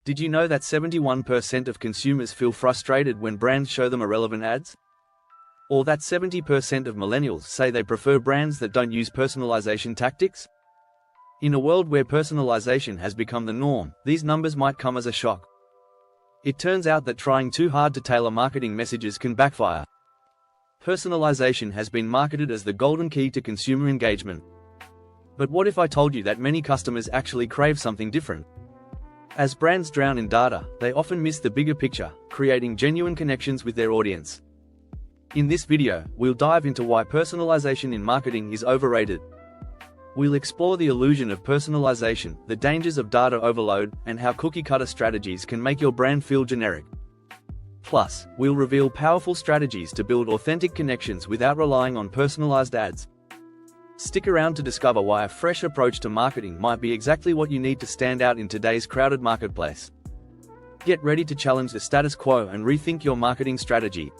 Did you know that 71% of consumers feel frustrated when brands show them irrelevant ads? Or that 70% of millennials say they prefer brands that don't use personalization tactics? In a world where personalization has become the norm, these numbers might come as a shock. It turns out that trying too hard to tailor marketing messages can backfire. Personalization has been marketed as the golden key to consumer engagement. But what if I told you that many customers actually crave something different? As brands drown in data, they often miss the bigger picture, creating genuine connections with their audience. In this video, we'll dive into why personalization in marketing is overrated. We'll explore the illusion of personalization, the dangers of data overload, and how cookie-cutter strategies can make your brand feel generic. Plus, we'll reveal powerful strategies to build authentic connections without relying on personalized ads. Stick around to discover why a fresh approach to marketing might be exactly what you need to stand out in today's crowded marketplace. Get ready to challenge the status quo and rethink your marketing strategy.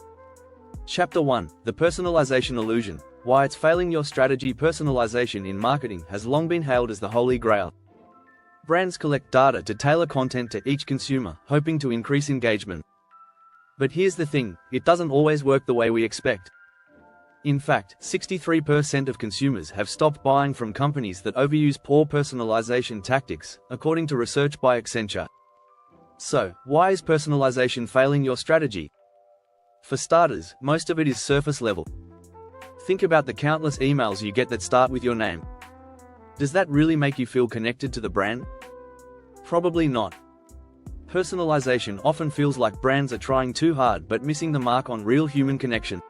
Chapter 1: The Personalization Illusion. Why it's failing your strategy. Personalization in marketing has long been hailed as the holy grail. Brands collect data to tailor content to each consumer, hoping to increase engagement. But here's the thing, it doesn't always work the way we expect. In fact, 63% of consumers have stopped buying from companies that overuse poor personalization tactics, according to research by Accenture. So, why is personalization failing your strategy? For starters, most of it is surface level. Think about the countless emails you get that start with your name. Does that really make you feel connected to the brand? Probably not. Personalization often feels like brands are trying too hard but missing the mark on real human connection.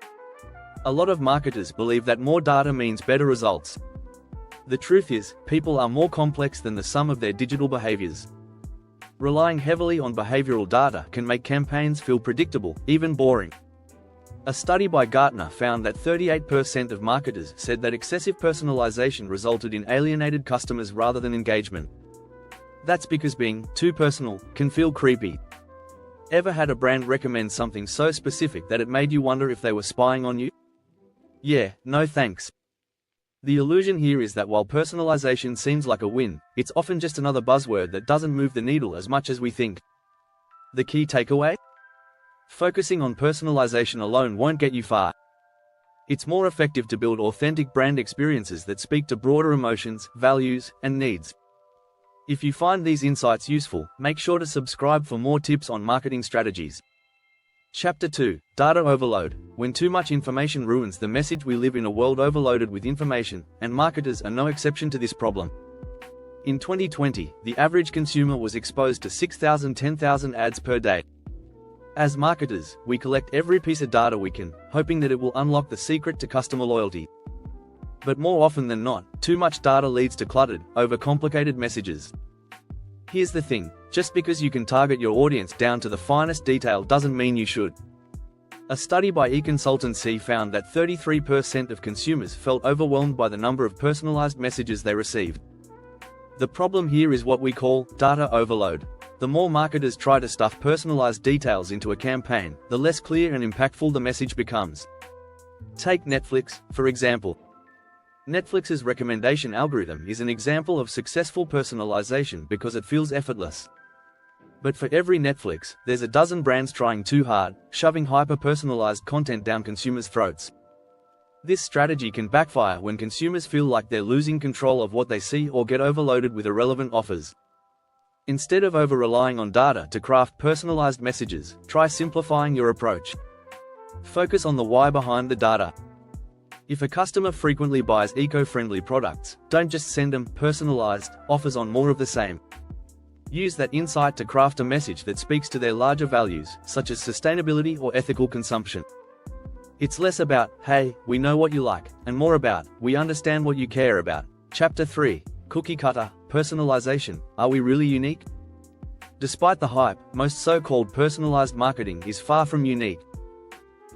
A lot of marketers believe that more data means better results. The truth is, people are more complex than the sum of their digital behaviors. Relying heavily on behavioral data can make campaigns feel predictable, even boring. A study by Gartner found that 38% of marketers said that excessive personalization resulted in alienated customers rather than engagement. That's because being too personal can feel creepy. Ever had a brand recommend something so specific that it made you wonder if they were spying on you? Yeah, no thanks. The illusion here is that while personalization seems like a win, it's often just another buzzword that doesn't move the needle as much as we think. The key takeaway? Focusing on personalization alone won't get you far. It's more effective to build authentic brand experiences that speak to broader emotions, values, and needs. If you find these insights useful, make sure to subscribe for more tips on marketing strategies. Chapter 2: Data Overload. When too much information ruins the message. We live in a world overloaded with information, and marketers are no exception to this problem. In 2020, the average consumer was exposed to 6,000–10,000 ads per day. As marketers, we collect every piece of data we can, hoping that it will unlock the secret to customer loyalty. But more often than not, too much data leads to cluttered, overcomplicated messages. Here's the thing, just because you can target your audience down to the finest detail doesn't mean you should. A study by eConsultancy found that 33% of consumers felt overwhelmed by the number of personalized messages they received. The problem here is what we call data overload. The more marketers try to stuff personalized details into a campaign, the less clear and impactful the message becomes. Take Netflix, for example. Netflix's recommendation algorithm is an example of successful personalization because it feels effortless. But for every Netflix, there's a dozen brands trying too hard, shoving hyper-personalized content down consumers' throats. This strategy can backfire when consumers feel like they're losing control of what they see or get overloaded with irrelevant offers. Instead of over-relying on data to craft personalized messages, try simplifying your approach. Focus on the why behind the data. If a customer frequently buys eco-friendly products, don't just send them personalized offers on more of the same. Use that insight to craft a message that speaks to their larger values, such as sustainability or ethical consumption. It's less about, hey, we know what you like, and more about, we understand what you care about. Chapter 3: Cookie Cutter, Personalization. Are we really unique? Despite the hype, most so-called personalized marketing is far from unique.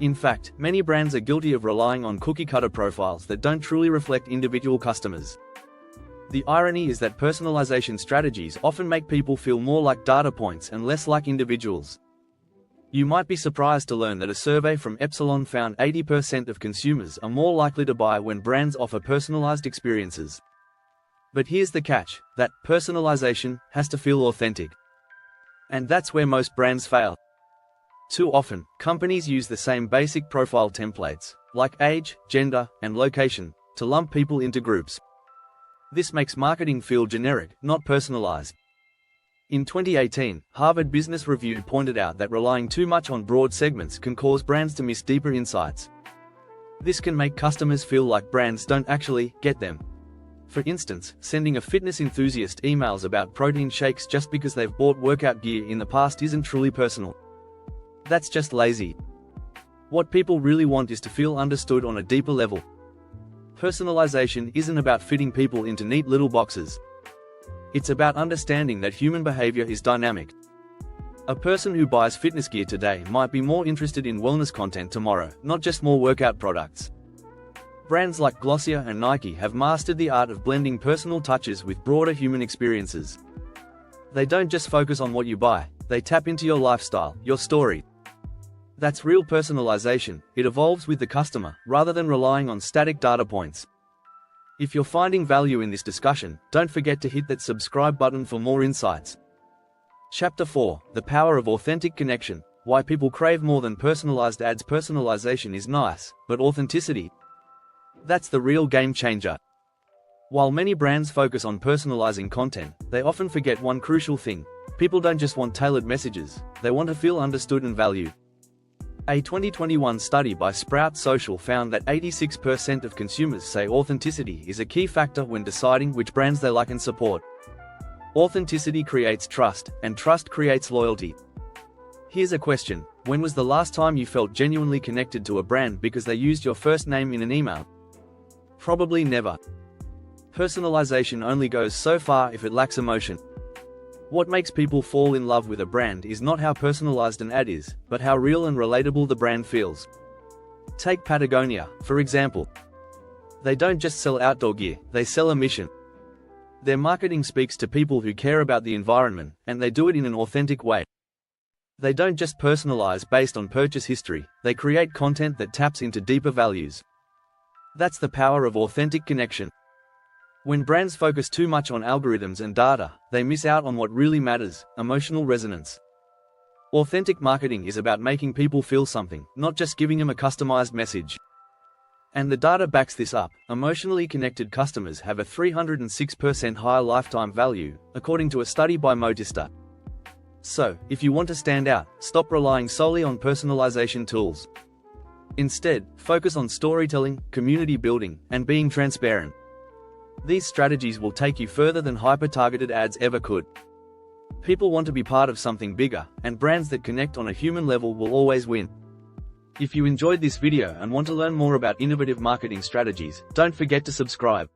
In fact, many brands are guilty of relying on cookie-cutter profiles that don't truly reflect individual customers. The irony is that personalization strategies often make people feel more like data points and less like individuals. You might be surprised to learn that a survey from Epsilon found 80% of consumers are more likely to buy when brands offer personalized experiences. But here's the catch, that personalization has to feel authentic. And that's where most brands fail. Too often, companies use the same basic profile templates, like age, gender, and location, to lump people into groups. This makes marketing feel generic, not personalized. In 2018, Harvard Business Review pointed out that relying too much on broad segments can cause brands to miss deeper insights. This can make customers feel like brands don't actually get them. For instance, sending a fitness enthusiast emails about protein shakes just because they've bought workout gear in the past isn't truly personal. That's just lazy. What people really want is to feel understood on a deeper level. Personalization isn't about fitting people into neat little boxes. It's about understanding that human behavior is dynamic. A person who buys fitness gear today might be more interested in wellness content tomorrow, not just more workout products. Brands like Glossier and Nike have mastered the art of blending personal touches with broader human experiences. They don't just focus on what you buy, they tap into your lifestyle, your story. That's real personalization. It evolves with the customer, rather than relying on static data points. If you're finding value in this discussion, don't forget to hit that subscribe button for more insights. Chapter 4: The Power of Authentic Connection. Why people crave more than personalized ads. Personalization is nice, but authenticity? That's the real game changer. While many brands focus on personalizing content, they often forget one crucial thing. People don't just want tailored messages, they want to feel understood and valued. A 2021 study by Sprout Social found that 86% of consumers say authenticity is a key factor when deciding which brands they like and support. Authenticity creates trust, and trust creates loyalty. Here's a question: when was the last time you felt genuinely connected to a brand because they used your first name in an email? Probably never. Personalization only goes so far if it lacks emotion. What makes people fall in love with a brand is not how personalized an ad is, but how real and relatable the brand feels. Take Patagonia, for example. They don't just sell outdoor gear, they sell a mission. Their marketing speaks to people who care about the environment, and they do it in an authentic way. They don't just personalize based on purchase history, they create content that taps into deeper values. That's the power of authentic connection. When brands focus too much on algorithms and data, they miss out on what really matters: emotional resonance. Authentic marketing is about making people feel something, not just giving them a customized message. And the data backs this up. Emotionally connected customers have a 306% higher lifetime value, according to a study by Motista. So, if you want to stand out, stop relying solely on personalization tools. Instead, focus on storytelling, community building, and being transparent. These strategies will take you further than hyper-targeted ads ever could. People want to be part of something bigger, and brands that connect on a human level will always win. If you enjoyed this video and want to learn more about innovative marketing strategies, don't forget to subscribe.